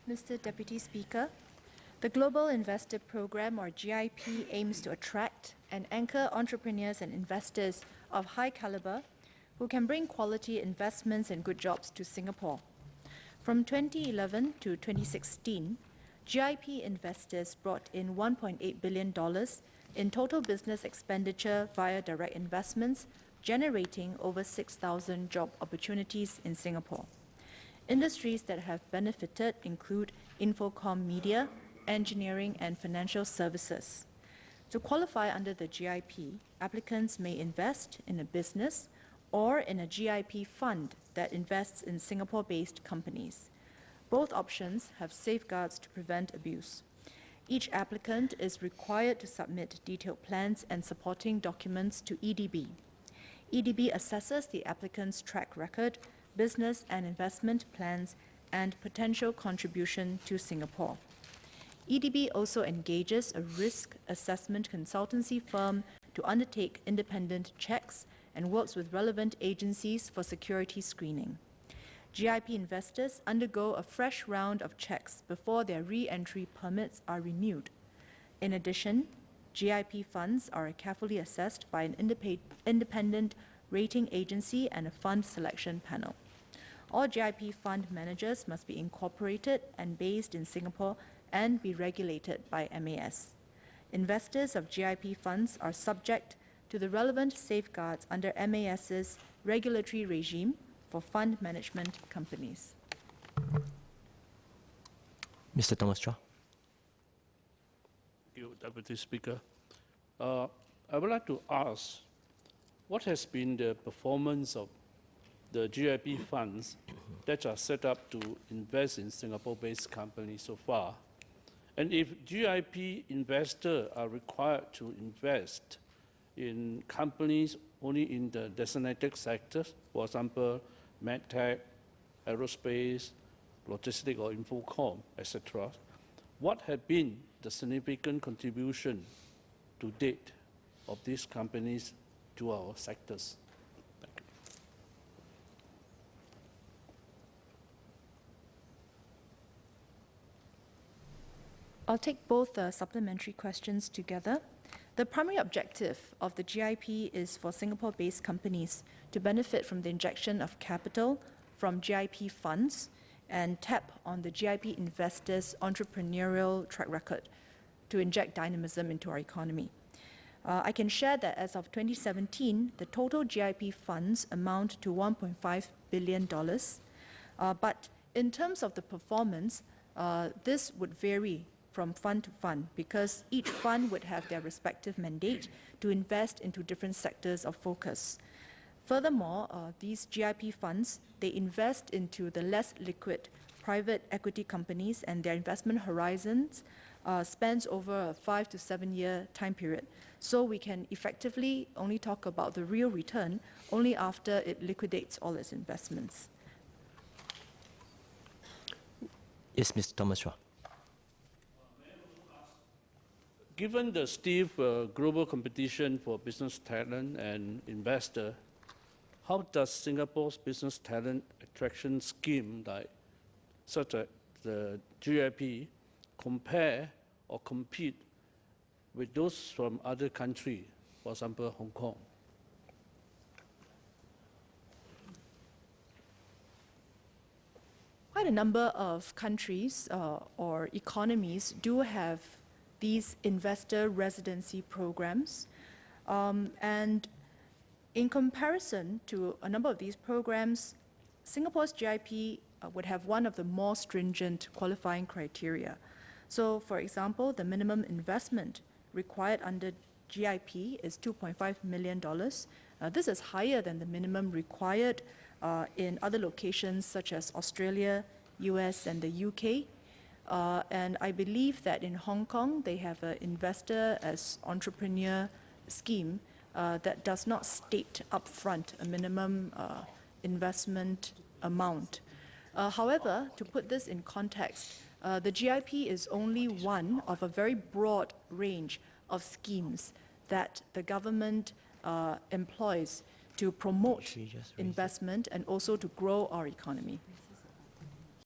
Mr. Deputy Speaker, the Global Investor Program, or GIP, aims to attract and anchor entrepreneurs and investors of high caliber who can bring quality investments and good jobs to Singapore. From 2011 to 2016, GIP investors brought in $1.8 billion in total business expenditure via direct investments, generating over 6,000 job opportunities in Singapore. Industries that have benefited include Infocom Media, engineering and financial services. To qualify under the GIP, applicants may invest in a business or in a GIP fund that invests in Singapore-based companies. Both options have safeguards to prevent abuse. Each applicant is required to submit detailed plans and supporting documents to EDB. EDB assesses the applicant's track record, business and investment plans, and potential contribution to Singapore. EDB also engages a risk assessment consultancy firm to undertake independent checks and works with relevant agencies for security screening. GIP investors undergo a fresh round of checks before their re-entry permits are renewed. In addition, GIP funds are carefully assessed by an independent rating agency and a fund selection panel. All GIP fund managers must be incorporated and based in Singapore and be regulated by MAS. Investors of GIP funds are subject to the relevant safeguards under MAS's regulatory regime for fund management companies. Mr. Thomas Chua. Thank you, Deputy Speaker. I would like to ask, what has been the performance of the GIP funds that are set up to invest in Singapore-based companies so far? And if GIP investors are required to invest in companies only in the designated sectors, for example, medtech, aerospace, logistics or infocom, etc., what have been the significant contribution to date of these companies to our sectors? Thank you. I'll take both supplementary questions together. The primary objective of the GIP is for Singapore-based companies to benefit from the injection of capital from GIP funds and tap on the GIP investors' entrepreneurial track record to inject dynamism into our economy. I can share that as of 2017, the total GIP funds amount to $1.5 billion. But in terms of the performance, this would vary from fund to fund because each fund would have their respective mandate to invest into different sectors of focus. Furthermore, these GIP funds, they invest into the less liquid private equity companies, and their investment horizons spans over a 5 to 7 year time period. So we can effectively only talk about the real return only after it liquidates all its investments. Yes, Mr. Thomas Chua. Given the stiff global competition for business talent and investor, how does Singapore's business talent attraction scheme, such as the GIP, compare or compete with those from other countries, for example, Hong Kong? Quite a number of countries or economies do have these investor residency programs. And in comparison to a number of these programs, Singapore's GIP would have one of the more stringent qualifying criteria. So, for example, the minimum investment required under GIP is $2.5 million. This is higher than the minimum required in other locations such as Australia, US, and the UK. And I believe that in Hong Kong, they have an investor as entrepreneur scheme that does not state upfront a minimum investment amount. However, to put this in context, the GIP is only one of a very broad range of schemes that the government employs to promote investment and also to grow our economy.